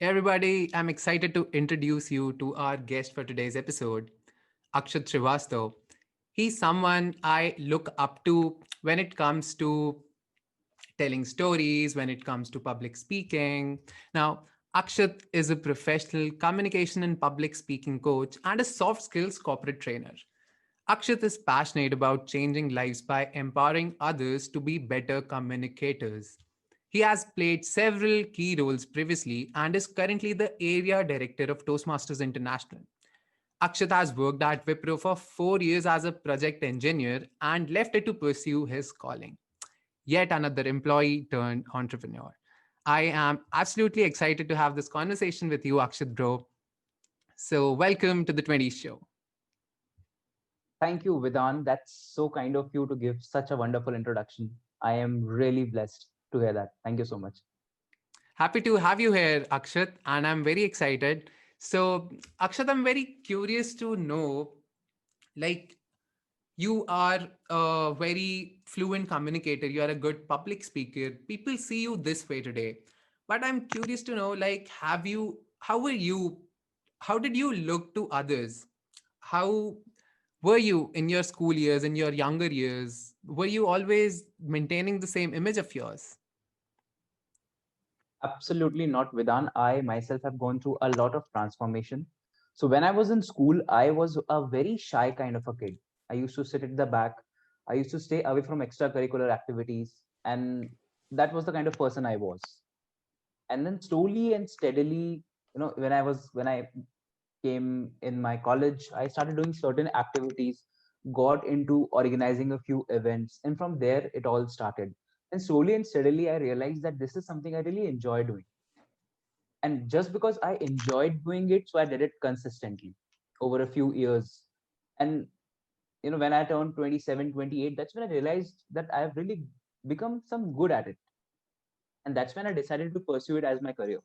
Everybody, I'm excited to introduce you to our guest for today's episode, Akshat Srivastav. He's someone I look up to when it comes to telling stories, when it comes to public speaking. Now, Akshat is a professional communication and public speaking coach and a soft skills corporate trainer. Akshat is passionate about changing lives by empowering others to be better communicators. He has played several key roles previously and is currently the area director of Toastmasters International. Akshat has worked at Wipro for 4 years as a project engineer and left it to pursue his calling. Yet another employee turned entrepreneur. I am absolutely excited to have this conversation with you, Akshat, bro. So, welcome to the 20s show. Thank you, Vidhan. That's so kind of you to give such a wonderful introduction. I am really blessed to hear that. Thank you so much. Happy to have you here, Akshat, and I'm very excited. So, Akshat, I'm very curious to know, like, you are a very fluent communicator, you are a good public speaker. People see you this way today. But I'm curious to know, like, how were you, how did you look to others? How were you in your school years, in your younger years? Were you always maintaining the same image of yours? Absolutely not, Vidhan. I myself have gone through a lot of transformation. So when I was in school, I was a very shy kind of a kid. I used to sit at the back. I used to stay away from extracurricular activities, and that was the kind of person I was. And then slowly and steadily, when I came in my college, I started doing certain activities, got into organizing a few events, and from there it all started. And slowly and steadily, I realized that this is something I really enjoy doing. And just because I enjoyed doing it, so I did it consistently over a few years. And when I turned 27, 28, that's when I realized that I've really become some good at it. And that's when I decided to pursue it as my career.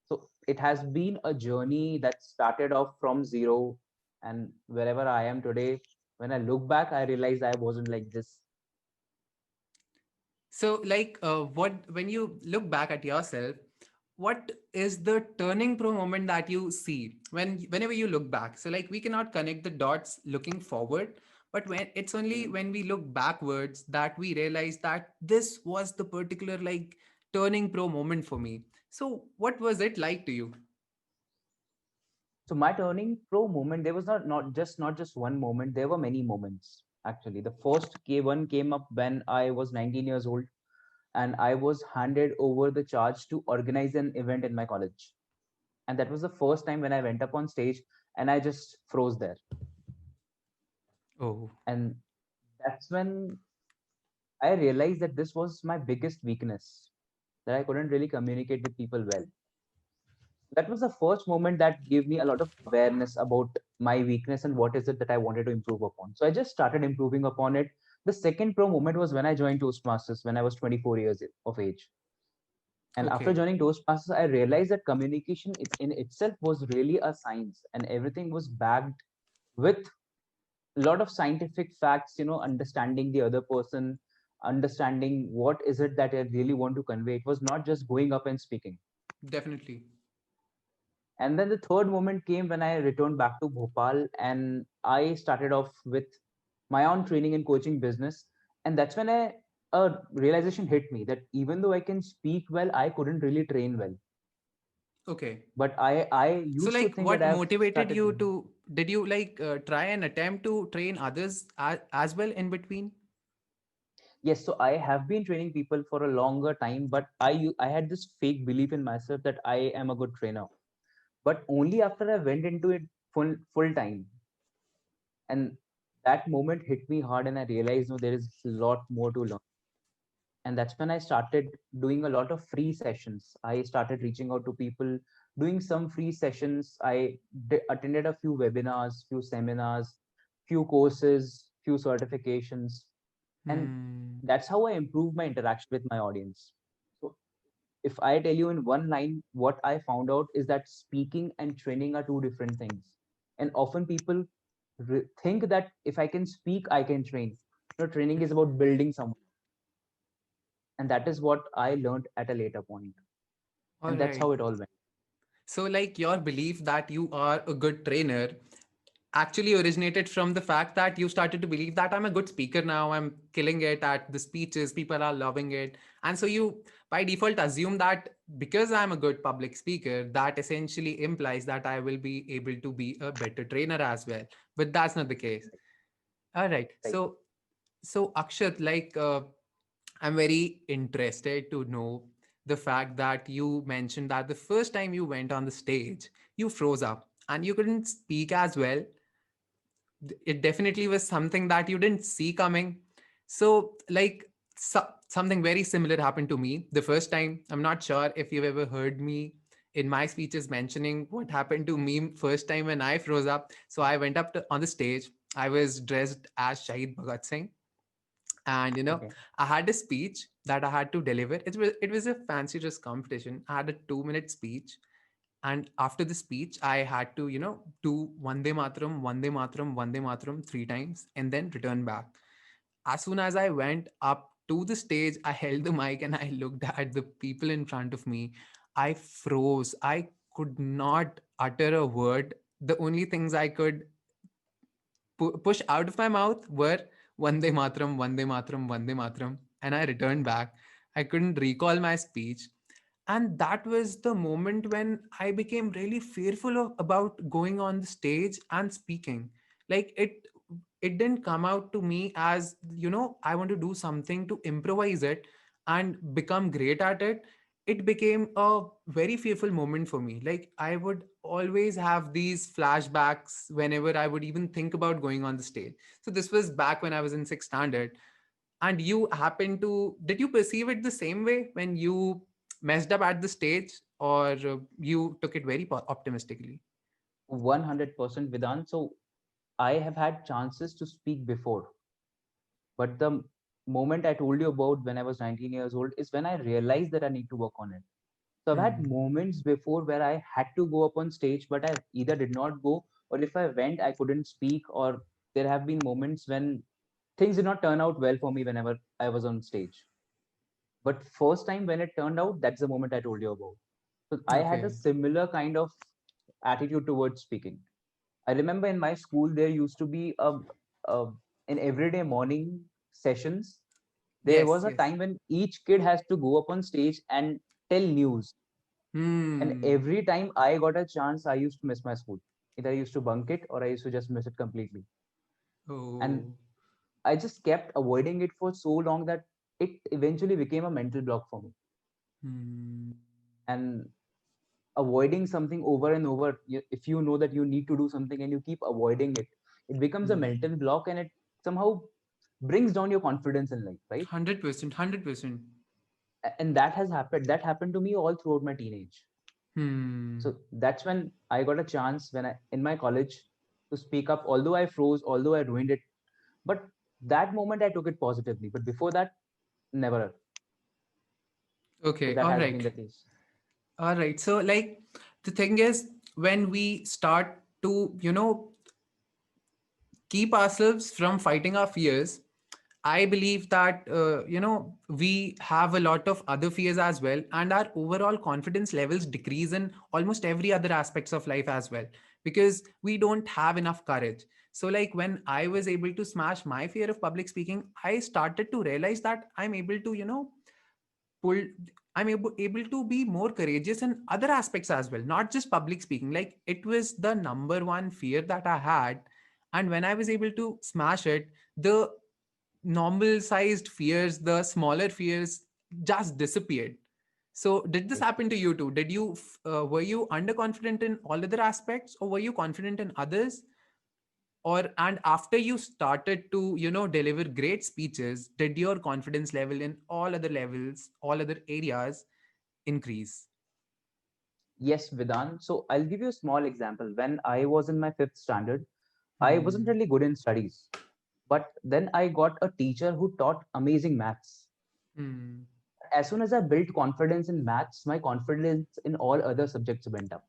So it has been a journey that started off from zero, and wherever I am today, when I look back, I realize I wasn't like this. So, like, what when you look back at yourself, what is the turning pro moment that you see whenever you look back? So, like, we cannot connect the dots looking forward, but when it's only Mhm. when we look backwards that we realize that this was the particular like turning pro moment for me. So, what was it like to you? So my turning pro moment, there was not just one moment. There were many moments actually. The first K1 came up when I was 19 years old, and I was handed over the charge to organize an event in my college. And that was the first time when I went up on stage, and I just froze there. Oh, And that's when I realized that this was my biggest weakness, that I couldn't really communicate with people well. That was the first moment that gave me a lot of awareness about my weakness and what is it that I wanted to improve upon. So I just started improving upon it. The second pro moment was when I joined Toastmasters when I was 24 years of age. And after okay. joining Toastmasters, I realized that communication in itself was really a science, and everything was backed with a lot of scientific facts, understanding the other person, understanding what is it that I really want to convey. It was not just going up and speaking. Definitely. And then the third moment came when I returned back to Bhopal, and I started off with my own training and coaching business. And that's when a realization hit me that even though I can speak well, I couldn't really train well. Okay. But I So, used to like, think that what I've motivated started you doing. to? Did you like try and attempt to train others as well in between? Yes, so I have been training people for a longer time, but I had this fake belief in myself that I am a good trainer. But only after I went into it full time, and that moment hit me hard, and I realized, no, there is a lot more to learn. And that's when I started doing a lot of free sessions. I started reaching out to people, doing some free sessions. Attended a few webinars, few seminars, few courses, few certifications, and Hmm. that's how I improve my interaction with my audience. So if I tell you in one line, what I found out is that speaking and training are two different things. And often people think that if I can speak, I can train. Training is about building someone, and that is what I learned at a later point, All and that's right. how it all went. So, like, your belief that you are a good trainer actually originated from the fact that you started to believe that I'm a good speaker now, I'm killing it at the speeches, people are loving it. And so you, by default, assume that because I'm a good public speaker, that essentially implies that I will be able to be a better trainer as well. But that's not the case. All right. Right. So Akshat, like, I'm very interested to know the fact that you mentioned that the first time you went on the stage, you froze up and you couldn't speak as well. It definitely was something that you didn't see coming. So, like, something very similar happened to me the first time. I'm not sure if you've ever heard me in my speeches mentioning what happened to me first time when I froze up. So I went up on the stage. I was dressed as Shahid Bhagat Singh, and Okay. I had a speech that I had to deliver. It was a fancy dress competition. I had a 2 minute speech, and after the speech I had to do Vande Mataram, Vande Mataram, Vande Mataram 3 times and then return back. As soon as I went up to the stage, I held the mic and I looked at the people in front of me. I froze. I could not utter a word. The only things I could push out of my mouth were Vande Mataram, Vande Mataram, Vande Mataram, and I returned back. I couldn't recall my speech. And that was the moment when I became really fearful about going on the stage and speaking. Like, it didn't come out to me as I want to do something to improvise it and become great at it. It became a very fearful moment for me. Like, I would always have these flashbacks whenever I would even think about going on the stage. So this was back when I was in sixth standard. And you happen to did you perceive it the same way when you messed up at the stage, or you took it very optimistically? 100% Vedant. So I have had chances to speak before, but the moment I told you about when I was 19 years old is when I realized that I need to work on it. So I've had Hmm. moments before where I had to go up on stage, but I either did not go, or if I went, I couldn't speak, or there have been moments when things did not turn out well for me whenever I was on stage. But first time when it turned out, that's the moment I told you about. So I had a Okay. similar kind of attitude towards speaking. I remember in my school there used to be a in everyday morning sessions. There Yes, was a yes. time when each kid has to go up on stage and tell news. And Hmm. every time I got a chance, I used to miss my school. Either I used to bunk it or I used to just miss it completely. And Oh. I just kept avoiding it for so long that it eventually became a mental block for me. Hmm. And avoiding something over and over, if you know that you need to do something and you keep avoiding it, it becomes a Hmm. mental block and it somehow brings down your confidence in life, right? 100%, 100%. And that has happened. That happened to me all throughout my teenage. Hmm. So that's when I got a chance when I in my college to speak up, although I froze, although I ruined it. But that moment I took it positively, but before that, never. So Okay. that All has been right. the case. All right. So, like, the thing is, when we start to keep ourselves from fighting our fears, I believe that we have a lot of other fears as well, and our overall confidence levels decrease in almost every other aspects of life as well, because we don't have enough courage. So, like, when I was able to smash my fear of public speaking, I started to realize that I'm able to pull I'm able to be more courageous in other aspects as well, not just public speaking. Like, it was the number one fear that I had, and when I was able to smash it, the normal sized fears, the smaller fears, just disappeared. So, did this Right. happen to you too? Were you underconfident in all other aspects, or were you confident in others? Or, and after you started to deliver great speeches, did your confidence level in all other levels, all other areas, increase? Yes, Vedant. So I'll give you a small example. When I was in my fifth standard, I wasn't Hmm. really good in studies. But then I got a teacher who taught amazing maths. Hmm. As soon as I built confidence in maths, my confidence in all other subjects went up.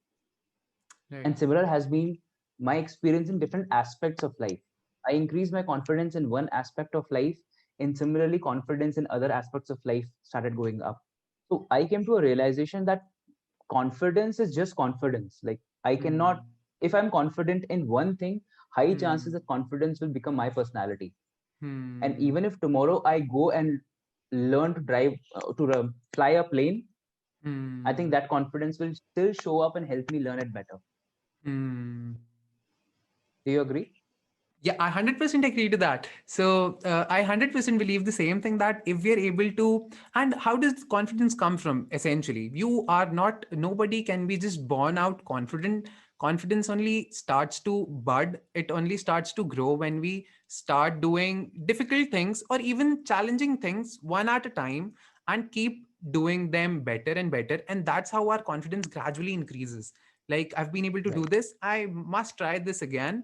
Right. And similar has been my experience in different aspects of life. I increased my confidence in one aspect of life, and similarly, confidence in other aspects of life started going up. So I came to a realization that confidence is just confidence. Like I cannot, if I'm confident in one thing, high chances that confidence will become my personality. And even if tomorrow I go and learn to drive, fly a plane, I think that confidence will still show up and help me learn it better. Do you agree? Yeah, I 100% agree to that. So I 100% believe the same thing, that if we are able to, and how does confidence come from? Essentially, you are not, nobody can be just born out confident. Confidence only starts to bud. It only starts to grow when we start doing difficult things or even challenging things one at a time and keep doing them better and better. And that's how our confidence gradually increases. Like, I've been able to do Right. this, I must try this again,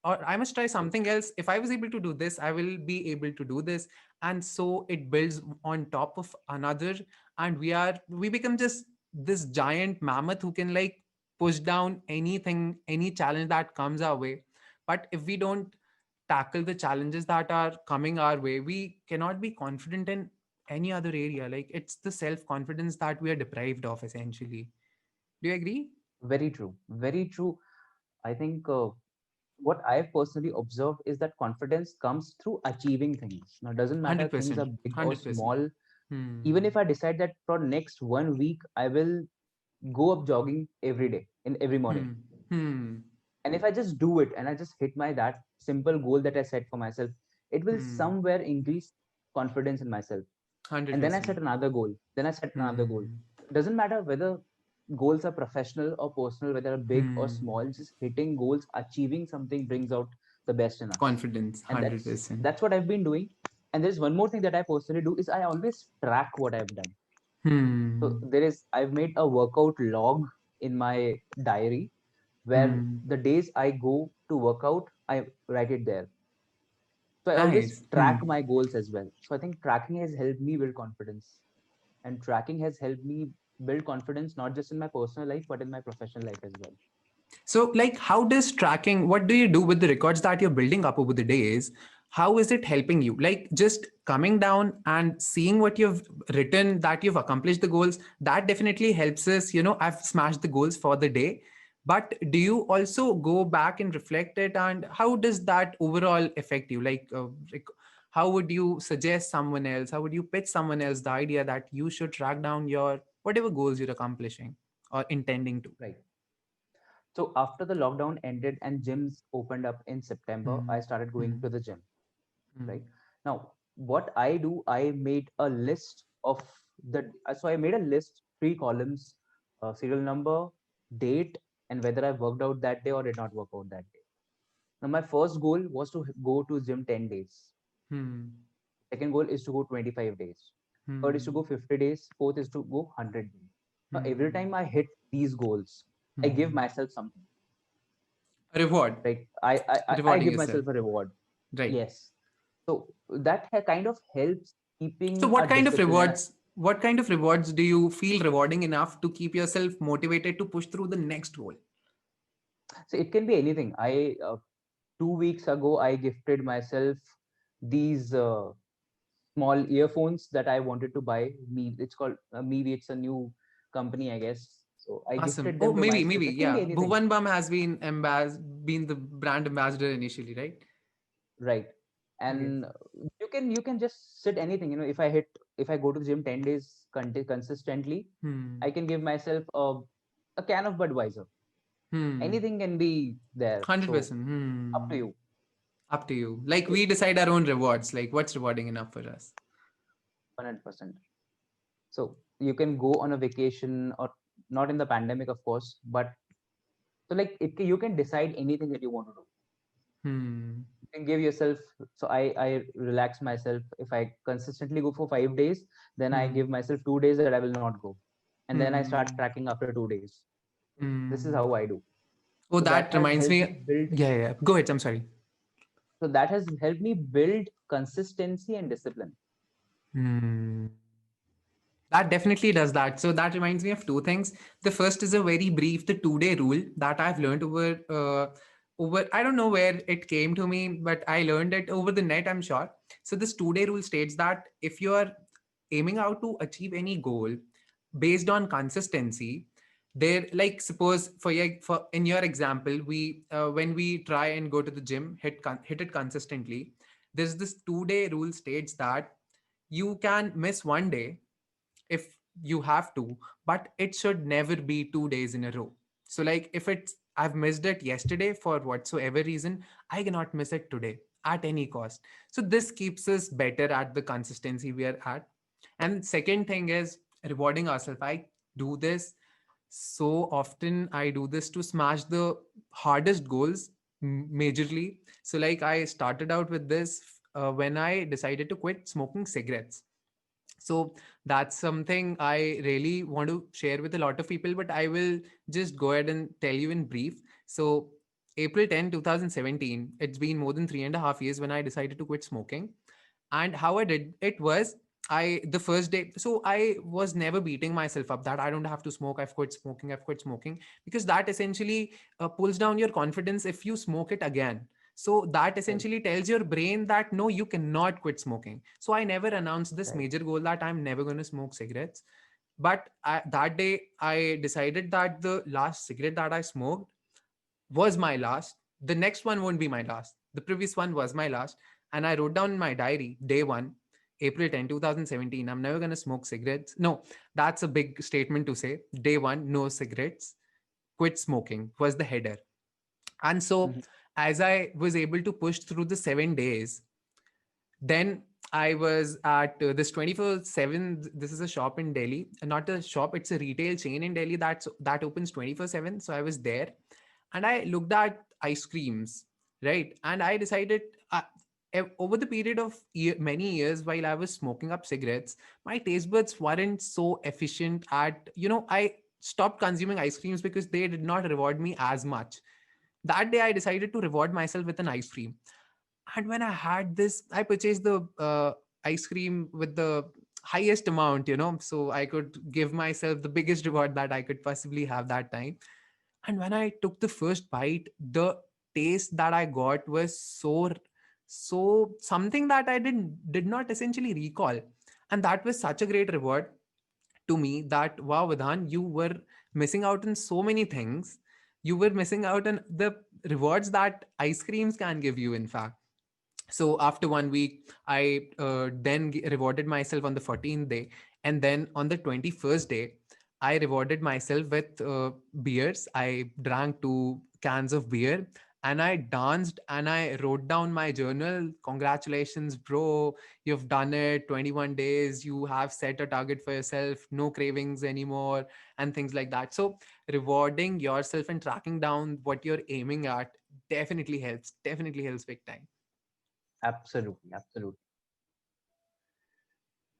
or I must try Right. something else. If I was able to do this, I will be able to do this. And so it builds on top of another. And we become just this giant mammoth who can like push down anything, any challenge that comes our way. But if we don't tackle the challenges that are coming our way, we cannot be confident in any other area. Like, it's the self confidence that we are deprived of, essentially. Do you agree? Very true. Very true. I think what I've personally observed is that confidence comes through achieving things. Now, it doesn't matter if things 100%. are big or 100%. small. Even Hmm. if I decide that for next 1 week, I will go up jogging every day in every morning. Hmm. Hmm. And if I just do it and I just hit my that simple goal that I set for myself, it will Hmm. somewhere increase confidence in myself. And then I set 100%. another goal. Then I set another goal. Hmm. It doesn't matter whether goals are professional or personal, whether they're big or Hmm. small. Just hitting goals, achieving something brings out the best in us. Confidence. And 100%. that's what I've been doing. And there's one more thing that I personally do is I always track what I've done. So Hmm. I've made a workout log in my diary where Hmm. the days I go to work out, I write it there. So I always Nice. track my goals as well. So I think tracking has helped me build confidence. And tracking has helped me build confidence not just in my personal life, but in my professional life as well. So, like, how does tracking, what do you do with the records that you're building up over the days? How is it helping you? Like, just coming down and seeing what you've written, that you've accomplished the goals, that definitely helps us. I've smashed the goals for the day. But do you also go back and reflect it? And how does that overall affect you? Like, how would you suggest someone else? How would you pitch someone else the idea that you should track down your whatever goals you're accomplishing or intending to? Right. So after the lockdown ended and gyms opened up in September, I Hmm. started going Hmm. to the gym. Right Hmm. now, what I do, I made a list of so I made a list, 3 columns: serial number, date, and whether I worked out that day or did not work out that day. Now, my first goal was to go to gym 10 days. Hmm. Second goal is to go 25 days. Third is to go Hmm. 50 days. Fourth is to go 100 days. Now, every Hmm. time I hit these goals, I give Hmm. myself something, A reward, right? I rewarding give yourself, myself a reward. right? Yes. So that kind of helps So, keeping a what kind of discipline. And rewards? What kind of rewards do you feel rewarding enough to keep yourself motivated to push through the next goal? so it can be anything. 2 weeks ago, I gifted myself these small earphones that I wanted to buy. Me, it's called Mevi. It's a new company, I guess. So I Awesome. gifted Oh, them to maybe, myself. It can be yeah. anything. Bhuvan Bam has been the brand ambassador initially, right? Right. Okay. And you can just sit anything. If I go to the gym 10 days consistently, Hmm. I can give myself a can of Budweiser. Hmm. Anything can be there. So 100%. up to Hmm. you. Up to you. Like, It, we decide our own rewards. Like, what's rewarding enough for us? 100%. So you can go on a vacation, or not in the pandemic, of course, but so like you can decide anything that you want to do. Hmm. You can give yourself. So I relax myself. If I consistently go for 5 days, then I Hmm. give myself 2 days that I will not go, and then I start Hmm. tracking after 2 days. This is Hmm. how I do. Oh, So that that has reminds helped me. me build. Yeah, yeah, yeah. Go ahead. I'm sorry. So that has helped me build consistency and discipline. Hmm. That definitely does that. So that reminds me of two things. The first is a very brief, the 2 day rule that I've learned over. I don't know where it came to me, but I learned it over the net, I'm sure. So this 2 day rule states that if you are aiming out to achieve any goal based on consistency, There, like, suppose for in your example, we when we try and go to the gym, hit it consistently. There's this 2 day rule states that you can miss one day if you have to, but it should never be 2 days in a row. So, like, if it's I've missed it yesterday for whatsoever reason, I cannot miss it today at any cost. So this keeps us better at the consistency we are at. And second thing is rewarding ourselves. I do this so often. I do this to smash the hardest goals majorly. So, like, I started out with this when I decided to quit smoking cigarettes. So that's something I really want to share with a lot of people, but I will just go ahead and tell you in brief. So April 10, 2017, it's been more than 3.5 years when I decided to quit smoking. And how I did it was, the first day, so I was never beating myself up that I don't have to smoke, I've quit smoking, because that essentially pulls down your confidence if you smoke it again. So that Right. essentially tells your brain that no, you cannot quit smoking. So I never announced this Right. major goal that I'm never going to smoke cigarettes. But that day, I decided that the last cigarette that I smoked was my last. The next one won't be my last. The previous one was my last. And I wrote down in my diary, day one, April 10, 2017, I'm never going to smoke cigarettes. No, that's a big statement to say. Day one, no cigarettes, quit smoking was the header. And so, Mhm. as I was able to push through the 7 days, then I was at this 24/7. This is a shop in Delhi, not a shop, it's a retail chain in Delhi that opens 24/7. So I was there and I looked at ice creams, right? And I decided, over the period of many years while I was smoking up cigarettes, my taste buds weren't so efficient at, I stopped consuming ice creams because they did not reward me as much. That day, I decided to reward myself with an ice cream. And when I had this, I purchased the ice cream with the highest amount, so I could give myself the biggest reward that I could possibly have that time. And when I took the first bite, the taste that I got was so something that I did not essentially recall. And that was such a great reward to me that, wow, Vidhan, you were missing out on so many things. You were missing out on the rewards that ice creams can give you, in fact. So after 1 week, I then rewarded myself on the 14th day. And then on the 21st day, I rewarded myself with beers. I drank 2 cans of beer and I danced and I wrote down my journal. Congratulations, bro. You've done it. 21 days. You have set a target for yourself. No cravings anymore and things like that. So rewarding yourself and tracking down what you're aiming at definitely helps. Definitely helps big time. Absolutely. Absolutely.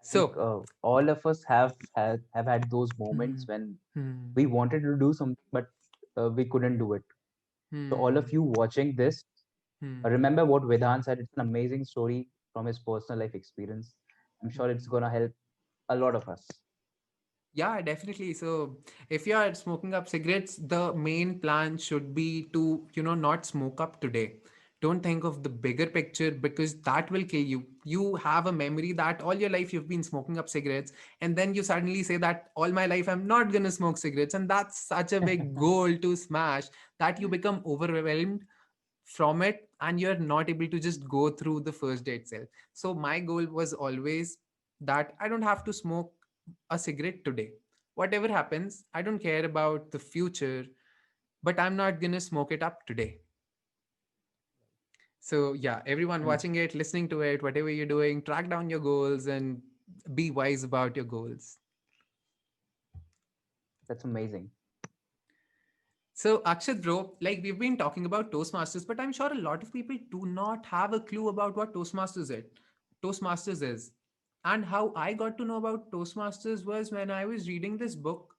I think So, all of us have had those moments hmm, when hmm, we wanted to do something, but we couldn't do it. So all of hmm, you watching this, hmm, remember what Vedant said. It's an amazing story from his personal life experience. I'm sure it's hmm. gonna help a lot of us. Yeah, definitely. So, if you are smoking up cigarettes, the main plan should be to, not smoke up today. Don't think of the bigger picture because that will kill you. You have a memory that all your life you've been smoking up cigarettes, and then you suddenly say that all my life I'm not going to smoke cigarettes. And that's such a big goal to smash that you become overwhelmed from it and you're not able to just go through the first day itself. So my goal was always that I don't have to smoke a cigarette today. Whatever happens, I don't care about the future, but I'm not going to smoke it up today. So yeah, everyone And watching it, listening to it, whatever you're doing, track down your goals and be wise about your goals. that's amazing. So, Akshat, bro, like we've been talking about Toastmasters, but I'm sure a lot of people do not have a clue about what Toastmasters is. And how I got to know about Toastmasters was when I was reading this book,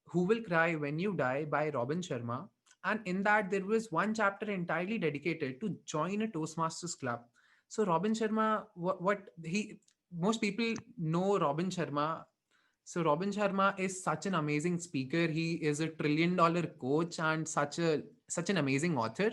Who Will Cry When You Die by Robin Sharma. And in that, there was one chapter entirely dedicated to join a Toastmasters club. So, Robin Sharma, most people know Robin Sharma. So Robin Sharma is such an amazing speaker. He is a $1 trillion coach and such an amazing author.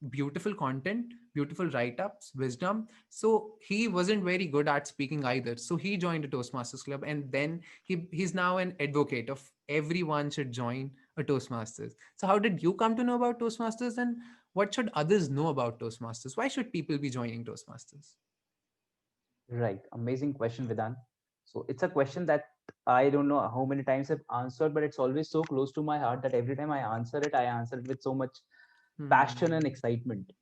beautiful content, beautiful write-ups, wisdom. So he wasn't very good at speaking either. So he joined a Toastmasters club, and then he's now an advocate of everyone should join a Toastmasters. So how did you come to know about Toastmasters, and what should others know about Toastmasters? Why should people be joining Toastmasters? Right. Amazing question, Vedant. So it's a question that I don't know how many times I've answered, but it's always so close to my heart that every time I answer it with so much passion and Hmm. excitement.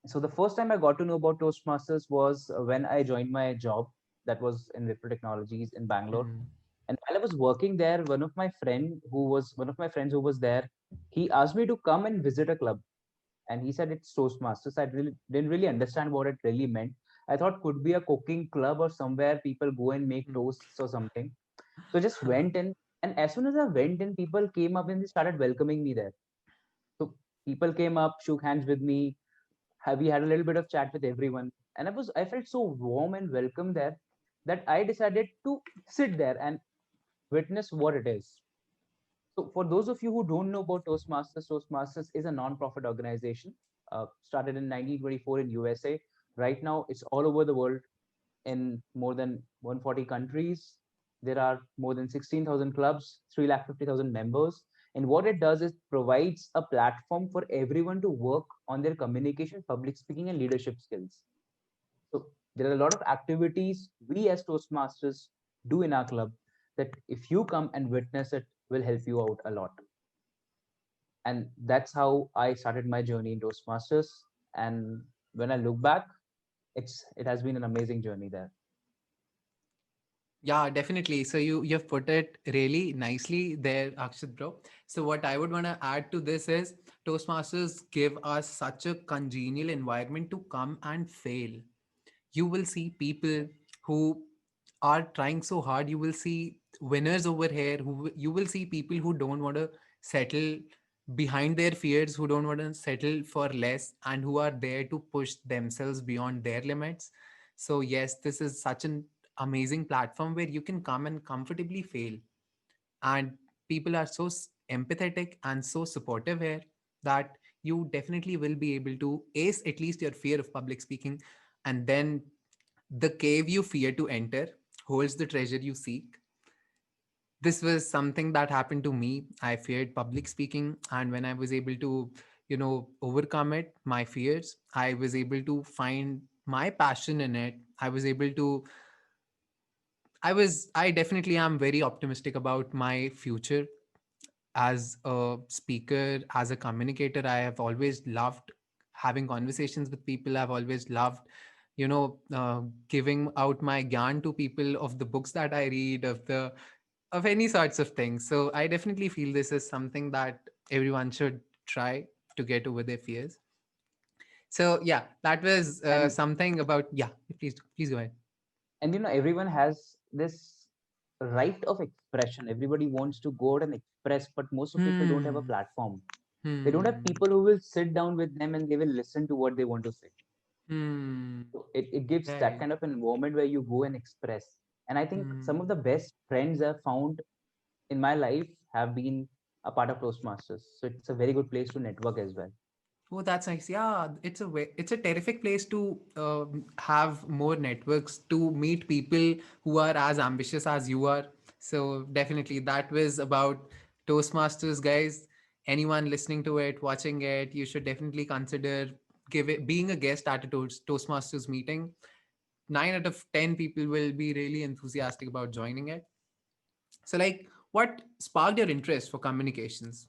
So the first time I got to know about Toastmasters was when I joined my job, that was in Wipro Technologies in Bangalore. Hmm. And while I was working there, one of my friends who was there, he asked me to come and visit a club, and he said it's Toastmasters. I really didn't really understand what it really meant. I thought could be a cooking club or somewhere people go and make Hmm. toasts or something. So just went in, and as soon as I went in, people came up and they started welcoming me there. So people came up, shook hands with me. We had a little bit of chat with everyone, and I felt so warm and welcome there that I decided to sit there and witness what it is. So, for those of you who don't know about Toastmasters, Toastmasters is a non-profit organization started in 1924 in USA. Right now, it's all over the world in more than 140 countries. There are more than 16,000 clubs, 350,000 members. And what it does is provides a platform for everyone to work on their communication, public speaking, and leadership skills. So there are a lot of activities we as Toastmasters do in our club that if you come and witness it will help you out a lot. And that's how I started my journey in Toastmasters. And when I look back, it has been an amazing journey there. Yeah, definitely. So you've put it really nicely there, Akshat bro. So what I would want to add to this is Toastmasters give us such a congenial environment to come and fail. You will see people who are trying so hard. You will see winners over here. You will see people who don't want to settle behind their fears, who don't want to settle for less, and who are there to push themselves beyond their limits. So yes, this is such an amazing platform where you can come and comfortably fail, and people are so empathetic and so supportive here that you definitely will be able to ace at least your fear of public speaking. And then the cave you fear to enter holds the treasure you seek. This was something that happened to me. I feared public speaking, and when I was able to, overcome it, my fears, I was able to find my passion in it. I definitely am very optimistic about my future as a speaker, as a communicator. I have always loved having conversations with people. I've always loved, giving out my gyan to people of the books that I read, of any sorts of things. So I definitely feel this is something that everyone should try to get over their fears. So yeah, that was And something about, yeah. Please go ahead. everyone has this right of expression. Everybody wants to go out and express, but most of people don't have a Hmm. platform. They don't have Hmm. people who will sit down with them and they will listen to what they want to say. Hmm. So it gives that Right. kind of an environment where you go and express. And I think some Hmm. of the best friends I've found in my life have been a part of Toastmasters. So it's a very good place to network as well. Oh, that's nice. Yeah, it's a terrific place to have more networks, to meet people who are as ambitious as you are. So definitely, that was about Toastmasters, guys. Anyone listening to it, watching it, you should definitely consider being a guest at a Toastmasters meeting. 9 out of 10 people will be really enthusiastic about joining it. So, like, what sparked your interest for communications?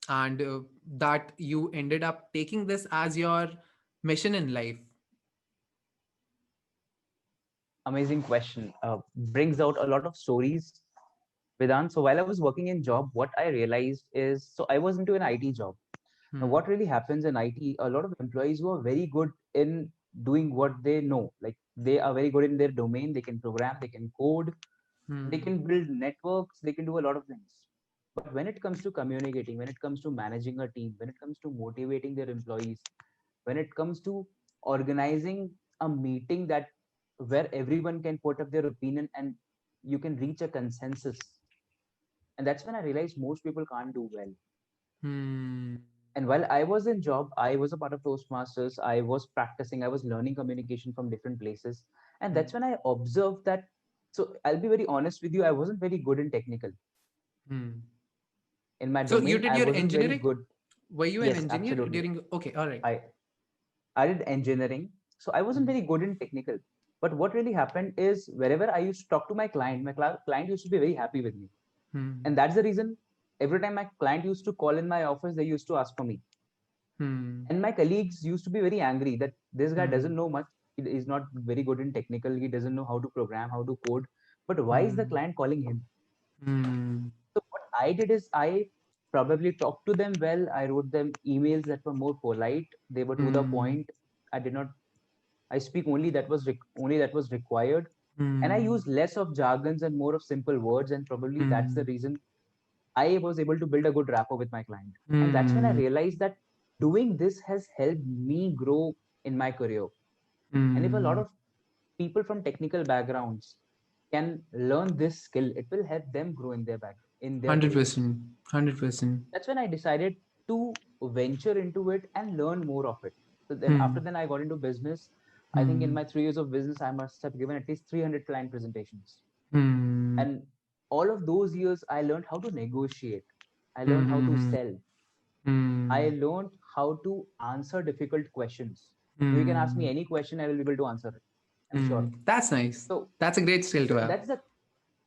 And that you ended up taking this as your mission in life. Amazing question. Brings out a lot of stories, Vedant. So while I was working in job, what I realized is, so I was into an IT job. Now, Hmm. what really happens in IT, a lot of employees who are very good in doing what they know, like they are very good in their domain, they can program, they can code, they Hmm. can build networks, they can do a lot of things. But when it comes to communicating, when it comes to managing a team, when it comes to motivating their employees, when it comes to organizing a meeting that where everyone can put up their opinion and you can reach a consensus, and that's when I realized most people can't do well. Hmm. And while I was in job, I was a part of Toastmasters. I was practicing, I was learning communication from different places. And Hmm. that's when I observed that. So I'll be very honest with you, I wasn't very good in technical. Hmm. In my So you domain, did I your wasn't very engineering? good. Were you an Yes, engineer absolutely. during? Okay, all right. I I did engineering. So I wasn't Hmm. very good in technical. But what really happened is wherever I used to talk to my client, client used to be very happy with me. Hmm. And that's the reason every time my client used to call in my office, they used to ask for me. Hmm. And my colleagues used to be very angry that this guy doesn't Hmm. know much. He is not very good in technical. He doesn't know how to program, how to code. But why is the Hmm. client calling him? Hmm. So what I did is I probably talked to them well. I wrote them emails that were more polite. They were to the Hmm. point. I did not. I speak only only that was required, and I Hmm. use less of jargons and more of simple words. And probably that's the Hmm. reason I was able to build a good rapport with my client. And that's when I Hmm. realized that doing this has helped me grow in my career. And if a lot Hmm. of people from technical backgrounds can learn this skill, it will help them grow in in their Hundred careers. percent. 100%. That's when I decided to venture into it and learn more of it. So then after Hmm. then I got into business. I think in Hmm. my 3 years of business, I must have given at least 300 client presentations. Hmm. And all of those years, I learned how to negotiate. I learned how to Hmm. sell. I Hmm. learned how to answer difficult questions. So you can ask me Hmm. any question, I will be able to answer it. I'm Hmm. sure. That's nice. So That's a great skill to have.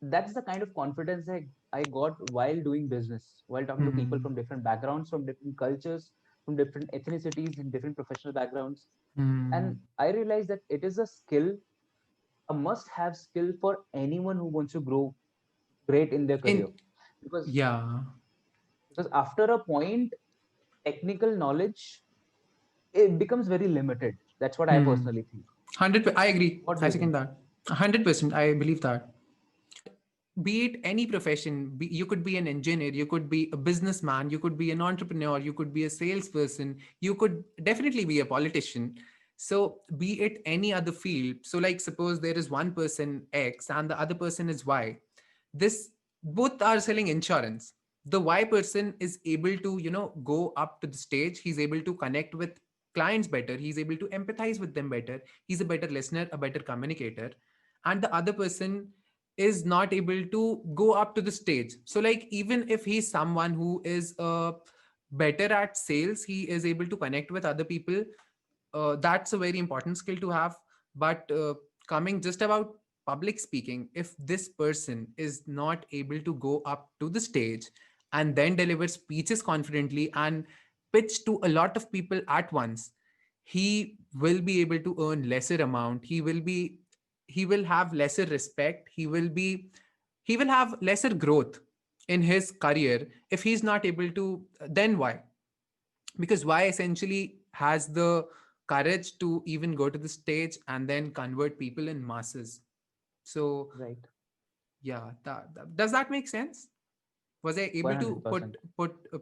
that's the kind of confidence I got while doing business, while talking to people Hmm. from different backgrounds, from different cultures, from different ethnicities, and different professional backgrounds. Hmm. And I realized that it is a skill, a must-have skill for anyone who wants to grow great in their career. In Because yeah. after a point, technical knowledge it becomes very limited. That's what I Hmm. personally think. 100. I agree. What do I you think? second that. 100%. I believe that. Be it any profession, you could be an engineer, you could be a businessman, you could be an entrepreneur, you could be a salesperson, you could definitely be a politician. So be it any other field, so like suppose there is one person X and the other person is Y, this both are selling insurance. The Y person is able to go up to the stage, he's able to connect with clients better, he's able to empathize with them better, he's a better listener, a better communicator. And the other person is not able to go up to the stage. So like even if he's someone who is better at sales, he is able to connect with other people. That's a very important skill to have. But coming just about public speaking, if this person is not able to go up to the stage and then deliver speeches confidently and pitch to a lot of people at once, he will be able to earn lesser amount, he will have lesser respect, he will have lesser growth in his career if he's not able to. Then why? Because why essentially has the courage to even go to the stage and then convert people in masses. So Right. yeah, does that make sense? Was I able to 100%.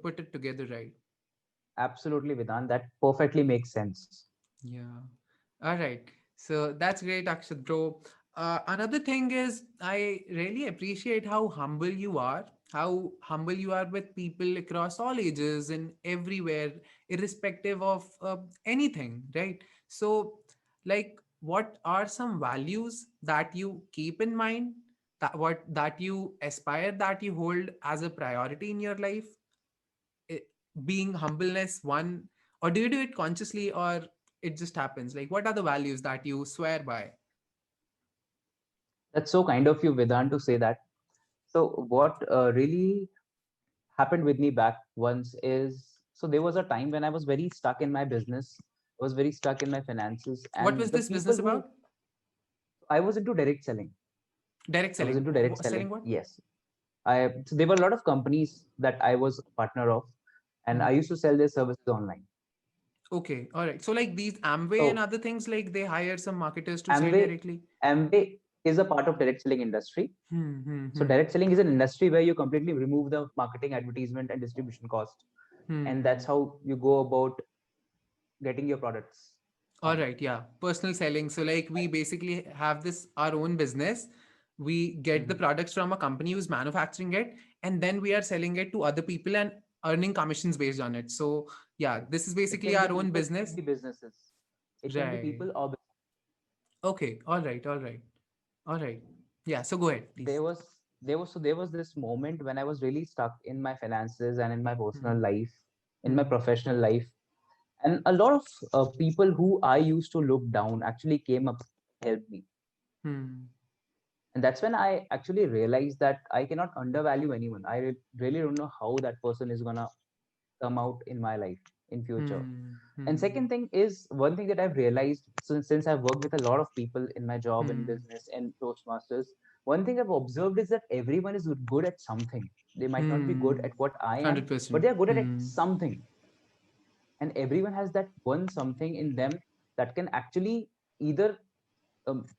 put it together right? Absolutely, Vidhan. That perfectly makes sense. Yeah. All right. So that's great, Akshat, bro. Another thing is, I really appreciate how humble you are, how humble you are with people across all ages and everywhere, irrespective of anything, right? So, like, what are some values that you keep in mind, that you aspire, that you hold as a priority in your life? it, Being humbleness one, or do you do it consciously, or it just happens? Like, what are the values that you swear by? That's so kind of you, Vidhan, to say that. So what really happened with me back once is, so there was a time when I was very stuck in my business. I was very stuck in my finances, What and was the this people business who about? I was into direct selling. Direct I was selling. into direct Selling selling. what? Yes. So there were a lot of companies that I was a partner of, and I Hmm. used to sell their services online. Okay, all right. So like these Amway and So other things, like they hire some marketers to sell Amway, directly. Amway is a part of direct selling industry. Hmm. Hmm. So Hmm. direct selling is an industry where you completely remove the marketing, advertisement, and distribution cost, and that's Hmm. how you go about getting your products All on. right, yeah. Personal selling. So like we basically have this our own business. We get the Mhm. products from a company who's manufacturing it, and then we are selling it to other people, and earning commissions based on it. So yeah, this is It basically can be our own people, it can business. be businesses. It can be Right. people or Okay. All right. All right. All right. Yeah. So go ahead, please. there was this moment when I was really stuck in my finances and in my personal Hmm. life, in my Hmm. professional life, and a lot of people who I used to look down actually came up to help me. Hmm. And that's when I actually realized that I cannot undervalue anyone. Really don't know how that person is gonna come out in my life in future. Hmm. And Hmm. second thing is, one thing that I've realized since I've worked with a lot of people in my job and Hmm. business and Toastmasters, one thing I've observed is that everyone is good at something. They might not be good Hmm. at what I am, but 100%. they are good at Hmm. something. And everyone has that one something in them that can actually either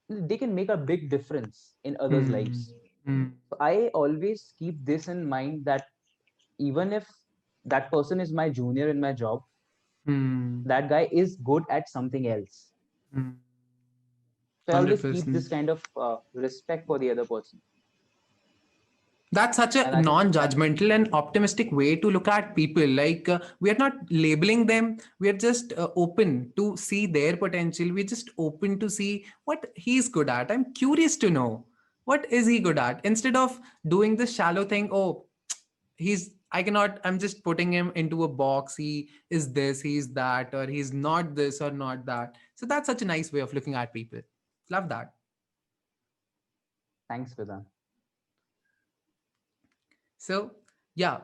they can make a big difference in others' Hmm. lives. Hmm. So I always keep this in mind that even if that person is my junior in my job, Hmm. that guy is good at something else. Hmm. So I always keep 100%. this kind of respect for the other person. That's such a And I think that non-judgmental and optimistic way to look at people. Like we are not labeling them. We are just open to see their potential. We're just open to see what he's good at. I'm curious to know what is he good at instead of doing this shallow thing. Oh, he's I cannot. I'm just putting him into a box. He is this. He's that, or he's not this or not that. So that's such a nice way of looking at people. Love that. thanks, Vedant. So yeah,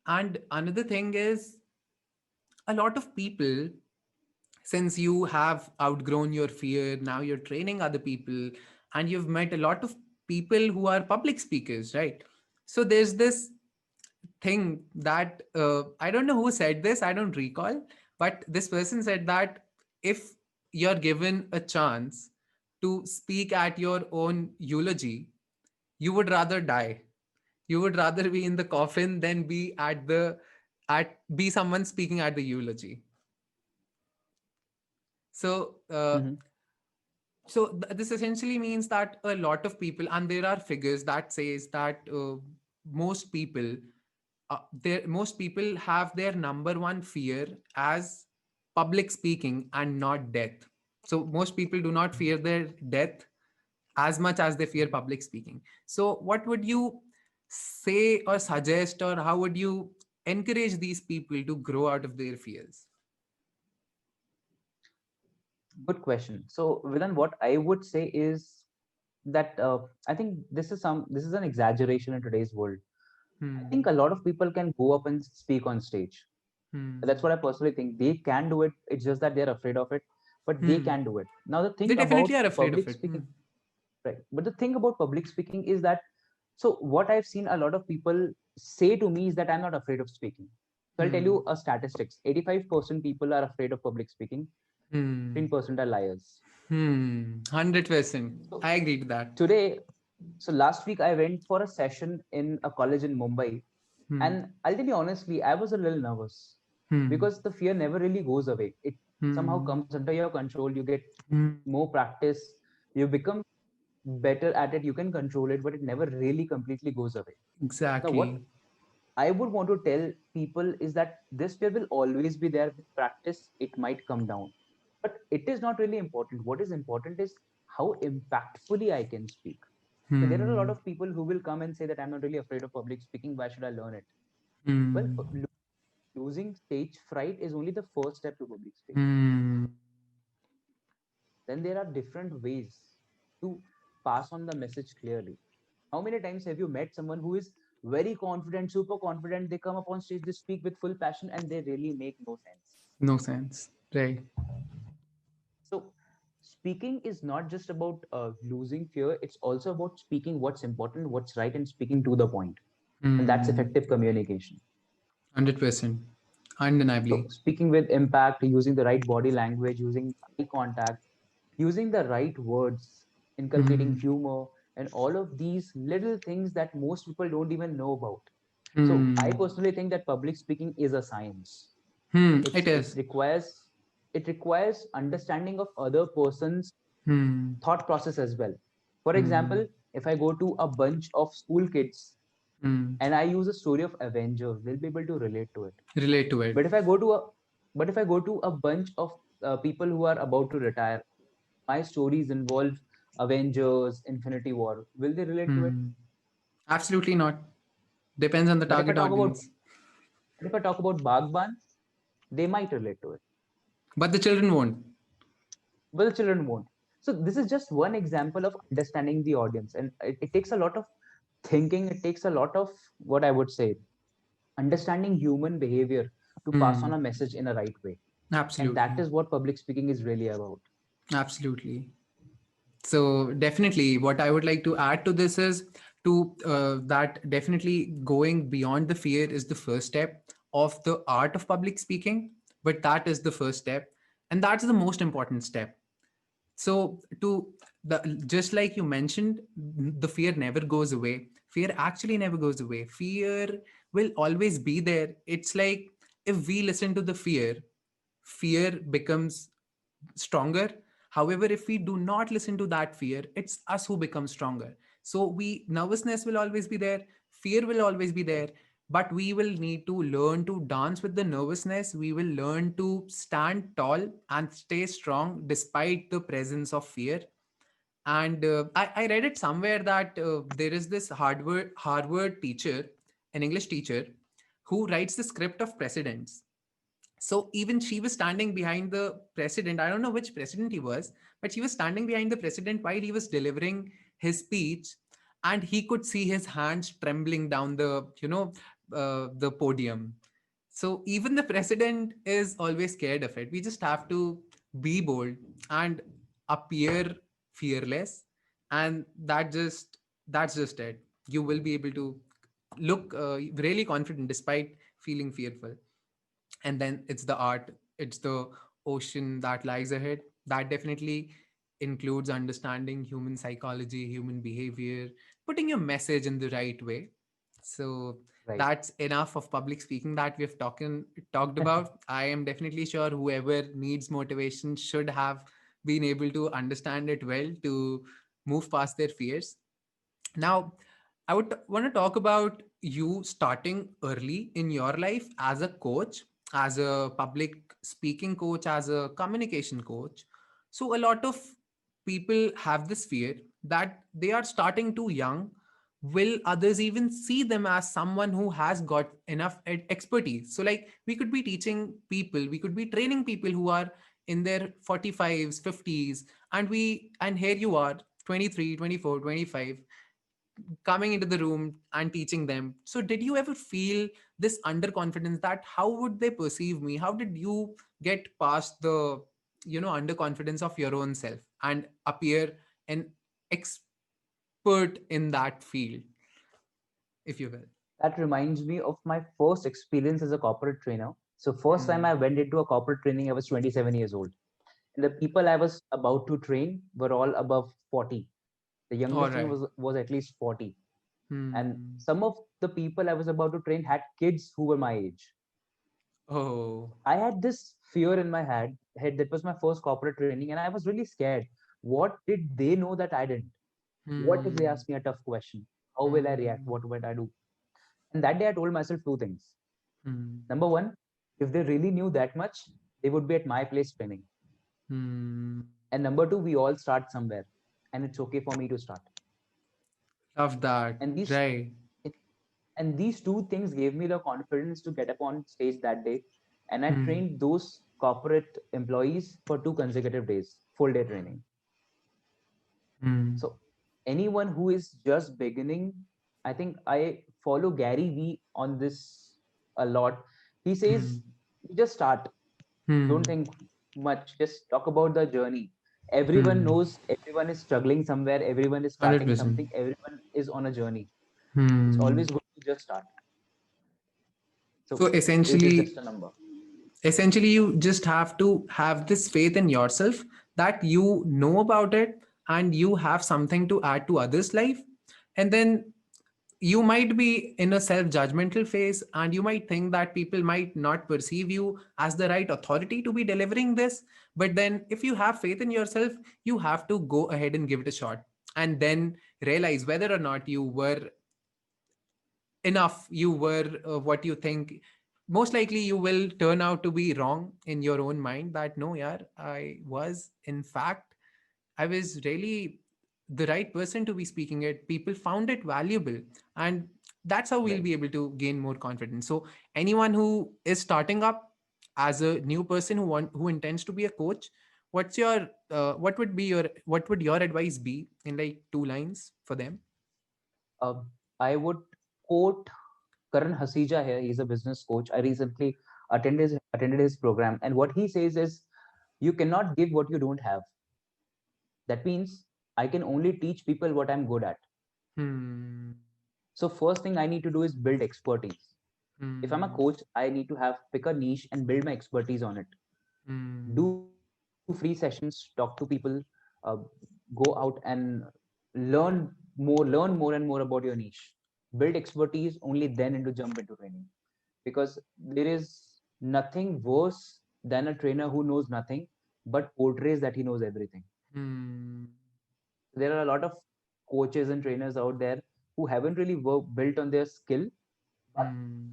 and another thing is a lot of people, since you have outgrown your fear, now you're training other people and you've met a lot of people who are public speakers, right? So there's this thing that I don't know who said this, I don't recall, but this person said that if you're given a chance to speak at your own eulogy, you would rather die. You would rather be in the coffin than be be someone speaking at the eulogy. So Hmm. this essentially means that a lot of people, and there are figures that says that most people most people have their number one fear as public speaking and not death. So most people do not fear their death as much as they fear public speaking. So what would you say or suggest, or how would you encourage these people to grow out of their fears? Good question. So, Vedant, what I would say is that I think this is an exaggeration in today's world. I think Hmm. a lot of people can go up and speak on stage. That's Hmm. what I personally think. They can do it. It's just that they're afraid of it, but they Hmm. can do it. Now, the They thing about definitely are afraid of public it. Hmm. speaking, right? But the thing about public speaking is that, so what I've seen a lot of people say to me is that I'm not afraid of speaking. So I'll tell Hmm. you a statistics. 85% people are afraid of public speaking. Hmm. 15% are liars. 100%. So I agree to that. today, so last week I went for a session in a college in Mumbai, Hmm. and I'll tell you honestly, I was a little nervous Hmm. because the fear never really goes away. It somehow Hmm. comes under your control. You get Hmm. more practice, you become better at it, you can control it, but it never really completely goes away. Now, what Exactly. I would want to tell people is that this fear will always be there. With practice, it might come down, but it is not really important. What is important is how impactfully I can speak. So there are a lot Hmm. of people who will come and say that I'm not really afraid of public speaking. Why should I learn it? Well, Hmm. losing stage fright is only the first step to public speaking. Hmm. Then there are different ways to pass on the message clearly. How many times have you met someone who is very confident, super confident? They come up on stage, they speak with full passion, and they really make no sense. No sense. Right. So, speaking is not just about losing fear, it's also about speaking what's important, what's right, and speaking to the point. And that's Hmm. effective communication. 100%. So, Undeniably. speaking with impact, using the right body language, using eye contact, using the right words, inculcating Hmm. humor, and all of these little things that most people don't even know about. So, I Hmm. personally think that public speaking is a science. Hmm. It's It is. it requires understanding of other person's Hmm. thought process as well. For Hmm. example, if I go to a bunch of school kids Hmm. and I use a story of Avengers, they'll be able to relate to it. Relate to it. But if I go to a but if I go to a bunch of people who are about to retire, my stories involve Avengers, Infinity War, will they relate to it? Hmm. Absolutely not. Depends on the But if I target talk about audience. but if I talk about Bagban, they might relate to it, But the children won't. but the children won't. So this is just one example of understanding the audience, and it takes a lot of thinking. It takes a lot of, what I would say, understanding human behavior to pass on Hmm. a message in a right way, and that Absolutely. is what public speaking is really about. Absolutely. So definitely, what I would like to add to this is to that definitely going beyond the fear is the first step of the art of public speaking, but that is the first step, and that's the most important step. So to the just like you mentioned, the fear never goes away. Fear actually never goes away. Fear will always be there. It's like if we listen to the fear, fear becomes stronger. However, if we do not listen to that fear, it's us who become stronger. So we nervousness will always be there, fear will always be there, but we will need to learn to dance with the nervousness. We will learn to stand tall and stay strong despite the presence of fear. And I read it somewhere that there is this Harvard teacher, an English teacher, who writes the script of presidents. So even she was standing behind the president. I don't know which president he was, but she was standing behind the president while he was delivering his speech, and he could see his hands trembling down the, the podium. So even the president is always scared of it. We just have to be bold and appear fearless, and that's just it. You will be able to look really confident despite feeling fearful. And then it's the art, it's the ocean that lies ahead. That definitely includes understanding human psychology, human behavior, putting your message in the right way. So Right. that's enough of public speaking that we've talked about. I am definitely sure whoever needs motivation should have been able to understand it well to move past their fears. Now, I would want to talk about you starting early in your life as a coach, as a public speaking coach, as a communication coach. So, a lot of people have this fear that they are starting too young. Will others even see them as someone who has got enough expertise? So, like, we could be teaching people, we could be training people who are in their 45s, 50s, and here you are, 23, 24, 25, coming into the room and teaching them. So did you ever feel this underconfidence that how would they perceive me? How did you get past the, underconfidence of your own self and appear an expert in that field, if you will? That reminds me of my first experience as a corporate trainer. So first time Hmm. I went into a corporate training, I was 27 years old. And the people I was about to train were all above 40. The All youngest one right. was at least 40. And Hmm. some of the people I was about to train had kids who were my age. Oh. I had this fear in my head. That was my first corporate training, and I was really scared. What did they know that I didn't? What if they Hmm. ask me a tough question? How will I react? Hmm. What would I do? And that day I told myself two things. Hmm. Number one, if they really knew that much, they would be at my place training. Hmm. And number two, we all start somewhere, and it's okay for me to start. Love that. And these Right. and these two things gave me the confidence to get up on stage that day. And I Hmm. trained those corporate employees for 2 consecutive days, full day training. Hmm. So anyone who is just beginning, I think I follow Gary Vee on this a lot. He says, Hmm. "You just start. Don't Hmm. think much. Just talk about the journey. Everyone Hmm. knows everyone is struggling somewhere. Everyone is starting 100%. something. Everyone is on a journey. It's Hmm. always good to just start. So So age is just essentially, a number." you just have to have this faith in yourself that you know about it and you have something to add to others' life. And then you might be in a self-judgmental phase and you might think that people might not perceive you as the right authority to be delivering this. But then if you have faith in yourself, you have to go ahead and give it a shot and then realize whether or not you were enough you were what you think, most likely you will turn out to be wrong in your own mind that no, yeah, I was in fact, I was really the right person to be speaking it. People found it valuable. And that's how we'll Right. be able to gain more confidence. So anyone who is starting up as a new person who intends to be a coach, what's your what would your advice be in like 2 lines for them? Uh, I would quote Karan Hasija here. He's a business coach. I recently attended his program, and what he says is, you cannot give what you don't have. That means I can only teach people what I'm good at. Hmm. So first thing I need to do is build expertise. If I'm a Hmm. coach, I need to have pick a niche and build my expertise on it. Hmm. Do free sessions, talk to people, uh, go out and learn more and more about your niche. Build expertise, only then into jump into training. Because there is nothing worse than a trainer who knows nothing but portrays that he knows everything. Hmm. There are a lot of coaches and trainers out there who haven't really built on their skill, but Hmm.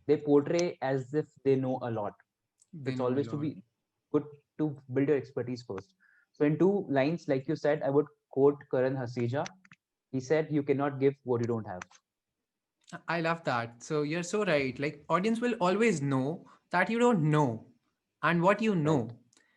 they portray as if they know a lot. They It's know a always to lot. be good to build your expertise first. So in 2 lines, like you said, I would quote Karan Hasija. He said, "You cannot give what you don't have." I love that. So you're so right. Like audience will always know that you don't know and what you Right. know.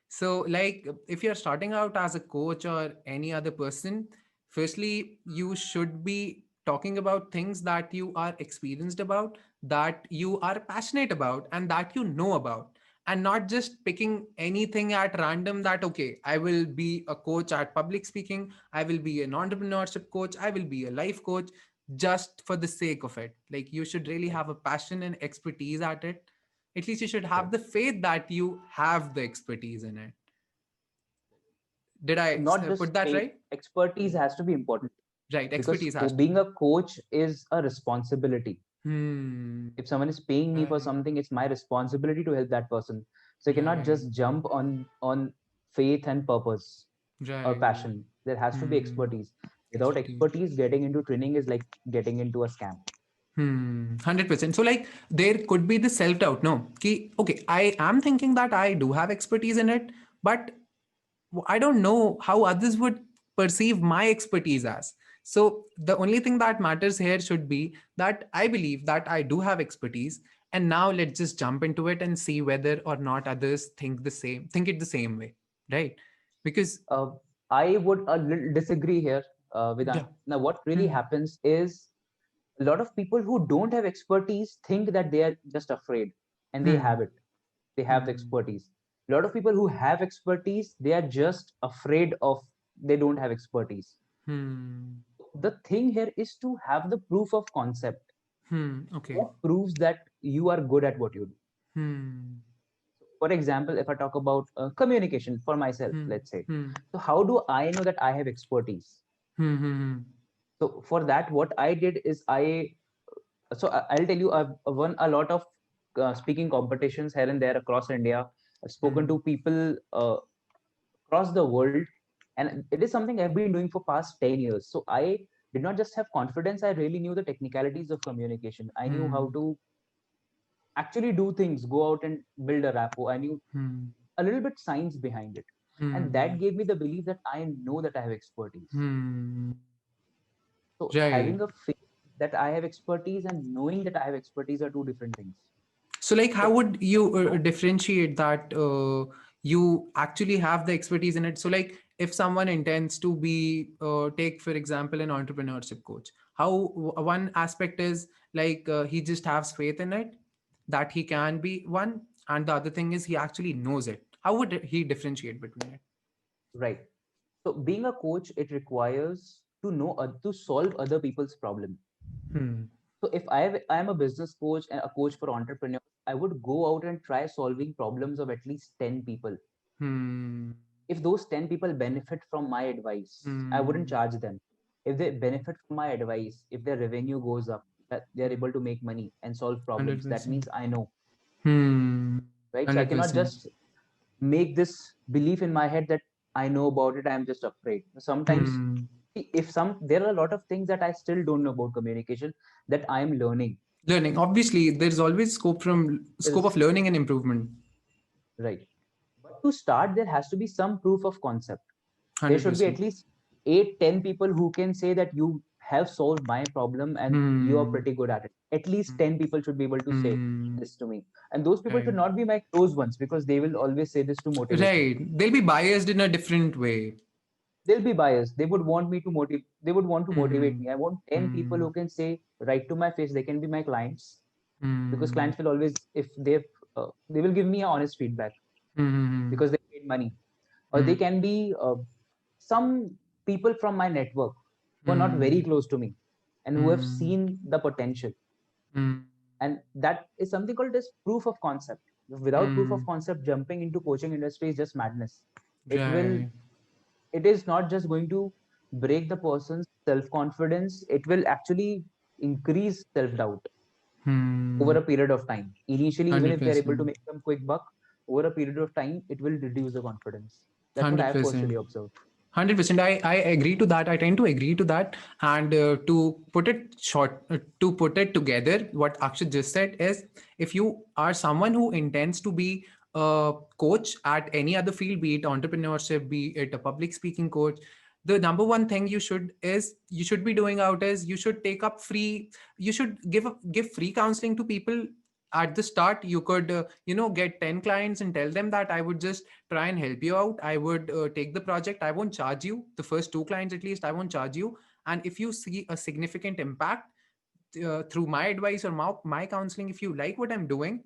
So like if you're starting out as a coach or any other person, firstly you should be talking about things that you are experienced about, that you are passionate about and that you know about, and not just picking anything at random that okay, I will be a coach at public speaking, I will be an entrepreneurship coach, I will be a life coach, just for the sake of it. Like you should really Right. have a passion and expertise at it. At least you should have Right. the faith that you have the expertise in it. Did I Not just put that faith, right? expertise has to be important, Right, because expertise has to being be. a coach is a responsibility. Hmm. If someone is paying me for Right. something, it's my responsibility to help that person. So I cannot Right. just jump on faith and purpose or Right. passion. There has to be Hmm. expertise. Without Expertise. expertise, getting into training is like getting into a scam. 100%. So, like, there could be the self doubt. No, ki, okay, I am thinking that I do have expertise in it, but I don't know how others would perceive my expertise as. So, the only thing that matters here should be that I believe that I do have expertise. And now let's just jump into it and see whether or not others think it the same way. Right. Because, Uh, I would a little disagree here, Vedant. yeah. Now, what really Hmm. happens is a lot of people who don't have expertise think that they are just afraid, and they have Hmm. it. They have the Hmm. expertise. A lot of people who have expertise, they are just afraid of they don't have expertise. Hmm. The thing here is to have the proof of concept. Okay. What proves that you are good at what you do? Hmm. For example, if I talk about communication for myself, Hmm. let's say, Hmm. so how do I know that I have expertise? Hmm. Hmm. Hmm. So for that, what I did is I'll tell you, I've won a lot of speaking competitions here and there across India. I've spoken Hmm. to people across the world, and it is something I've been doing for past 10 years. So I did not just have confidence, I really knew the technicalities of communication. I knew how Hmm. to actually do things, go out and build a rapport. I knew Hmm. a little bit science behind it. And that Hmm. gave me the belief that I know that I have expertise. Hmm. So Right. having a faith that I have expertise and knowing that I have expertise are two different things. So, like, how So would you don't differentiate that you actually have the expertise in it? So, like, if someone intends to be, take for example, an entrepreneurship coach, how one aspect is like he just has faith in it that he can be one, and the other thing is he actually knows it. How would he differentiate between it? right. So being a coach, it requires to know to solve other people's problem. Hmm. So if I am a business coach and a coach for entrepreneurs, I would go out and try solving problems of at least 10 people. Hmm. If those 10 people benefit from my advice, I wouldn't Hmm. charge them. If they benefit from my advice, if their revenue goes up, that they are Hmm. able to make money and solve problems, that 100%. means I know. Hmm. Right? So I cannot 100%. just make this belief in my head that I know about it, I'm just afraid. Sometimes Hmm. if some, there are a lot of things that I still don't know about communication that I am learning. Learning. Obviously, there's always scope of Is learning and improvement. right. But to start, there has to be some proof of concept. There should be 100%. at least 8, 10 people who can say that you have solved my problem and you are Hmm. pretty good at it. At least 10 people should be able to say Hmm. this to me. And those people should Right. not be my close ones because they will always say this to motivate me. Right. They'll be biased in a different way. They'll be biased. They would want me to motivate. They would want to motivate Hmm. me. I want 10 people Hmm. who can say right to my face. They can be my clients because Hmm. clients will always, if they will give me a honest feedback Hmm. because they paid money. Or Hmm. they can be some people from my network who are not very Hmm. close to me and who have Hmm. seen the potential. Hmm. And that is something called as proof of concept. Without proof of Hmm. concept, jumping into coaching industry is just madness. It will, Right. it is not just going to break the person's self confidence, it will actually increase self doubt over Hmm. a period of time. Initially, even if they're able to 100%. make some quick buck, over a period of time, it will reduce the confidence. That's what I have 100%. personally observed. 100%. I agree to that. I tend to agree to that. And to put it together, what Akshat just said is, if you are someone who intends to be a coach at any other field, be it entrepreneurship, be it a public speaking coach, the number one thing you should be doing out is you should take up free, you should give free counseling to people. At the start, you could get 10 clients and tell them that I would just try and help you out. I would take the project. I won't charge you. The first two clients, at least, I won't charge you. And if you see a significant impact through my advice or my counseling, if you like what I'm doing,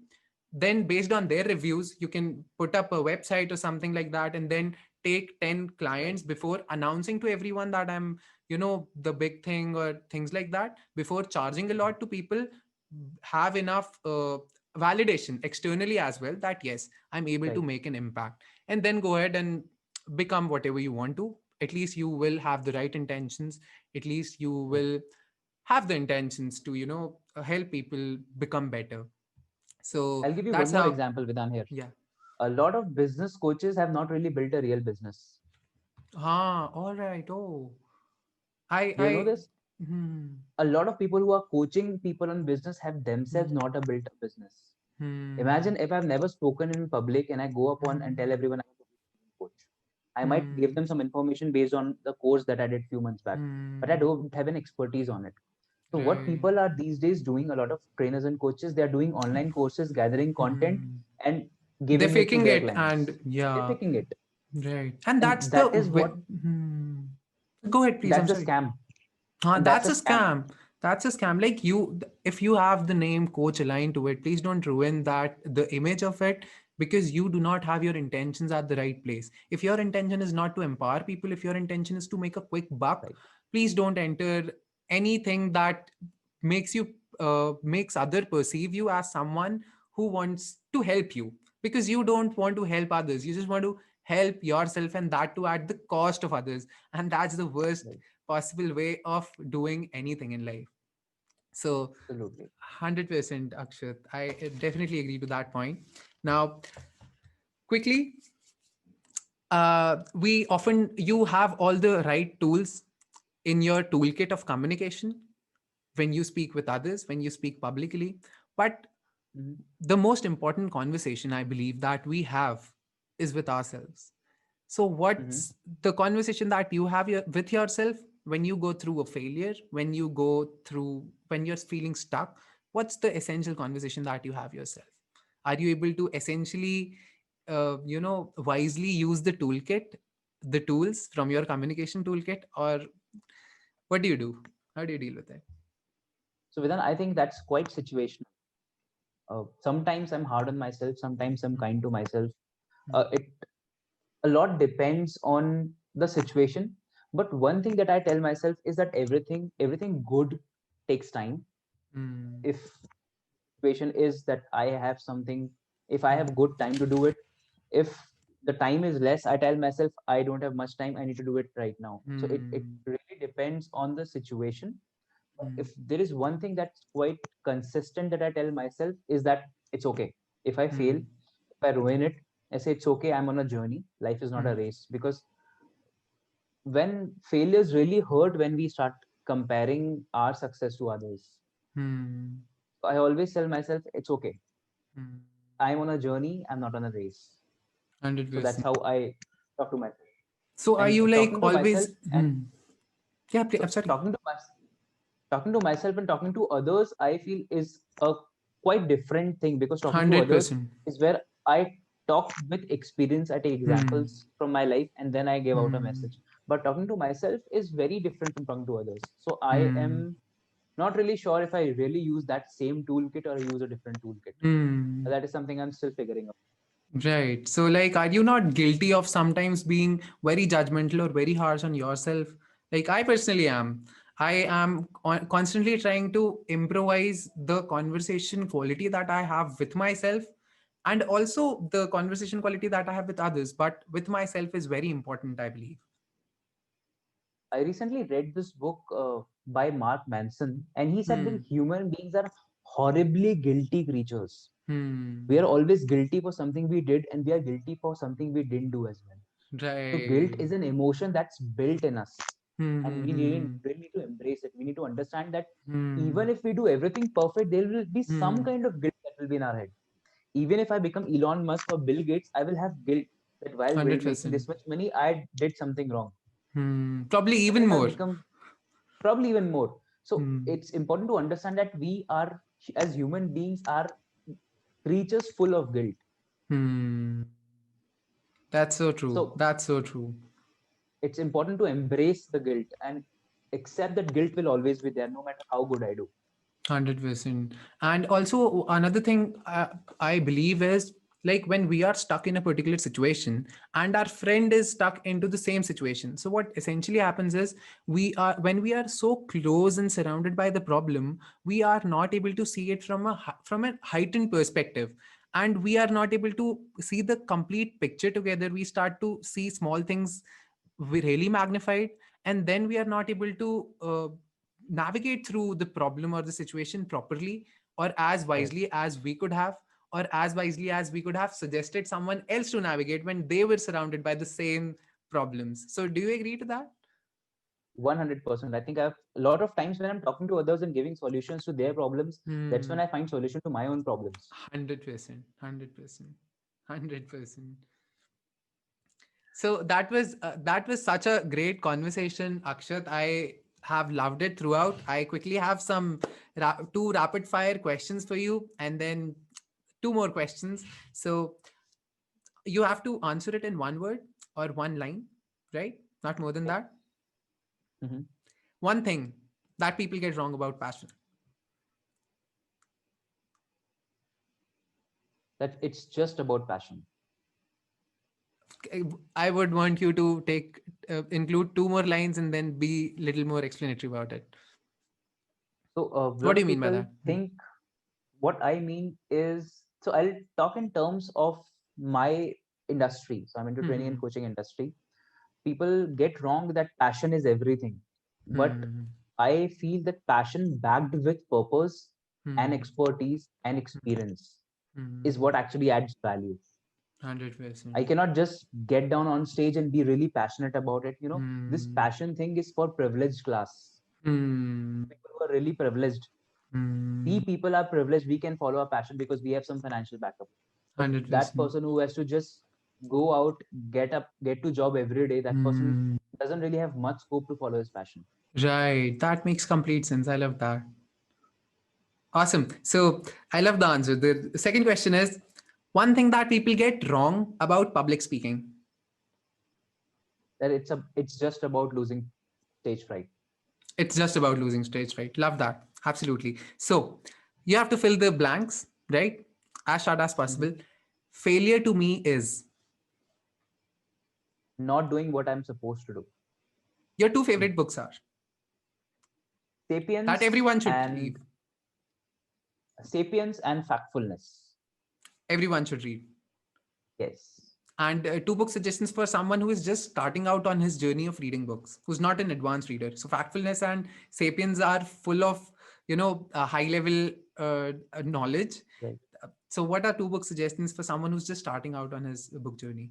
then based on their reviews, you can put up a website or something like that, and then take 10 clients before announcing to everyone that I'm, the big thing or things like that. Before charging a lot to people, have enough validation externally as well that yes, I'm able to Right. make an impact, and then go ahead and become whatever you want to. At least you will have the right intentions. At least you will have the intentions to help people become better. So I'll give you one that's more how. example, Vidhan, here. Yeah. A lot of business coaches have not really built a real business. All right. Oh, I Do you know I this? hmm, A lot of people who are coaching people on business have themselves hmm, not a built up business. hmm, Imagine if I've never spoken in public and I go up on and hmm, tell everyone I'm a coach. I might give hmm, them some information based on the course that I did few months back, but I hmm, don't have an expertise on it. So what right. people are these days doing, a lot of trainers and coaches, they are doing online courses, gathering content Hmm. and They're giving it to faking their it, and clients. They're yeah, faking it. right. And that's And the that is what, Go ahead, please. I'm that's a sorry. scam. And that's That's a a scam. scam. That's a scam. Like if you have the name coach aligned to it, please don't ruin the image of it, because you do not have your intentions at the right place. If your intention is not to empower people, if your intention is to make a quick buck, Right. please don't enter anything that makes other perceive you as someone who wants to help you, because you don't want to help others. You just want to help yourself, and that too at the cost of others. And that's the worst Right. possible way of doing anything in life. So Absolutely. 100% Akshat, I definitely agree to that point. Now, quickly, we often you have all the right tools in your toolkit of communication when you speak with others, when you speak publicly. But Mhm. the most important conversation I believe that we have is with ourselves. So, Mhm. what's the conversation that you have with yourself when you go through a failure, when you're feeling stuck? What's the essential conversation that you have yourself? Are you able to essentially, wisely use the toolkit, the tools from your communication toolkit, or what do you do? How do you deal with it? So Vedant, I think that's quite situational. Sometimes I'm hard on myself, sometimes I'm kind to myself. It a lot depends on the situation. But one thing that I tell myself is that everything good takes time. Mm, If situation is that I have something, if I have mm, good time to do it, if the time is less, I tell myself I don't have much time, I need to do it right now. So it mm, really depends on the situation. But mm, if there is one thing that's quite consistent that I tell myself is that it's okay. If I fail, mm, if I ruin it, I say it's okay. I'm on a journey. Life is not a mm, race because when failures really hurt when we start comparing our success to others. Hmm. I always tell myself it's okay. Hmm. I'm on a journey, I'm not on a race. So that's 100%. how I talk to myself. So are And you like talking to myself always? and Yeah, I'm so sorry. talking to myself and talking to others, I feel is a quite different thing, because talking to others 100%. is where I talk with experience, I take Hmm. examples from my life, and then I give out a Hmm. message. But talking to myself is very different from talking to others. So I Hmm. am not really sure if I really use that same toolkit or use a different toolkit. Hmm. That is something I'm still figuring out. Right. So, like, are you not guilty of sometimes being very judgmental or very harsh on yourself? Like, I personally am. I am constantly trying to improvise the conversation quality that I have with myself and also the conversation quality that I have with others. But with myself is very important, I believe. I recently read this book by Mark Manson, and he said that Hmm. human beings are horribly guilty creatures. We Hmm. are always guilty for something we did, and we are guilty for something we didn't do as well. So guilt Right. is an emotion that's built in us, Hmm. and Hmm. we Hmm. really need to embrace it. We need to understand that Hmm. even if we do everything perfect, there will be some Hmm. kind of guilt that will be in our head. Even if I become Elon Musk or Bill Gates, I will have guilt that while making 100%. this much money, I did something wrong. Hmm. Probably Even even if I more. become probably even more. So Hmm. it's important to understand that we are, as human beings, are creatures full of guilt. Hmm. That's so true. So That's so true. it's important to embrace the guilt and accept that guilt will always be there no matter how good I do. 100%. And also, another thing I believe is like when we are stuck in a particular situation and our friend is stuck into the same situation. So, what essentially happens is when we are so close and surrounded by the problem, we are not able to see it from a heightened perspective. And we are not able to see the complete picture together. We start to see small things we really magnified, and then we are not able to navigate through the problem or the situation properly or as Right. wisely as we could have, or as wisely as we could have suggested someone else to navigate when they were surrounded by the same problems. So do you agree to that? 100%. I think I've a lot of times when I'm talking to others and giving solutions to their problems, that's when Hmm. I find solution to my own problems. 100%. 100%. 100%. So that was such a great conversation, Akshat. I have loved it throughout. I quickly have some two rapid fire questions for you, and then two more questions. So you have to answer it in one word or one line, right? Not more than Okay. that. Hmm. One thing that people get wrong about passion. That it's just about passion. I would want you to take include two more lines and then be little more explanatory about it. So a What lot do you of mean by people that? think what I mean is, so I'll talk in terms of my industry. So I'm into training and Hmm. coaching industry. People get wrong that passion is everything, but Hmm. I feel that passion backed with purpose and Hmm. expertise and experience is Hmm. what actually adds value. I 100%. cannot just get down on stage and be really passionate about it. This Hmm. passion thing is for privileged class, Hmm. people who are really privileged. We Hmm. people are privileged. We can follow our passion because we have some financial backup. But that 100%. person who has to just go out, get up, get to job every day, that person Hmm. doesn't really have much scope to follow his passion. Right. That makes complete sense. I love that. Awesome. So I love the answer. The second question is one thing that people get wrong about public speaking. That it's just about losing stage fright. It's just about losing stage fright. Love that. Absolutely. So you have to fill the blanks, right? As short as Mhm. possible. Failure to me is Not doing what I'm supposed to do. your two So favorite books are that sapiens everyone should and read. factfulness. Everyone should read. Yes. And two book suggestions for someone who is just starting out on his journey of reading books, who's not an advanced reader. So Factfulness and Sapiens are full of high level knowledge. Right. So what are two book suggestions for someone who's just starting out on his book journey?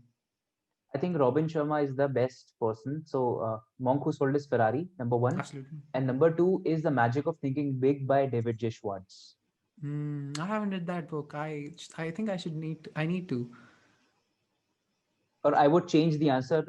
I think Robin Sharma is the best person. So, Monk Who Sold His Ferrari, number one. Absolutely. And number two is The Magic of Thinking Big by David J. Schwartz. I haven't read that book. I think I need to. Or I would change the answer.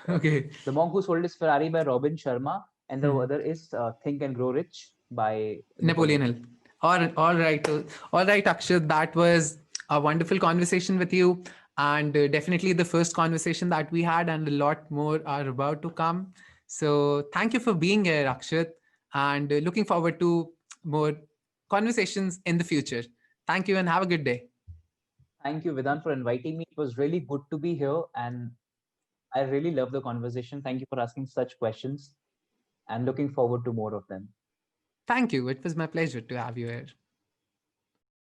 Okay. The Monk Who Sold His Ferrari by Robin Sharma, and the Hmm. other is Think and Grow Rich by Napoleon Napoleon. Hill. All right. All right, Akshat. That was a wonderful conversation with you. And definitely the first conversation that we had, and a lot more are about to come. So thank you for being here, Akshat. And looking forward to more conversations in the future. Thank you and have a good day. Thank you, Vedant, for inviting me. It was really good to be here, and I really love the conversation. Thank you for asking such questions, and looking forward to more of them. Thank you. It was my pleasure to have you here.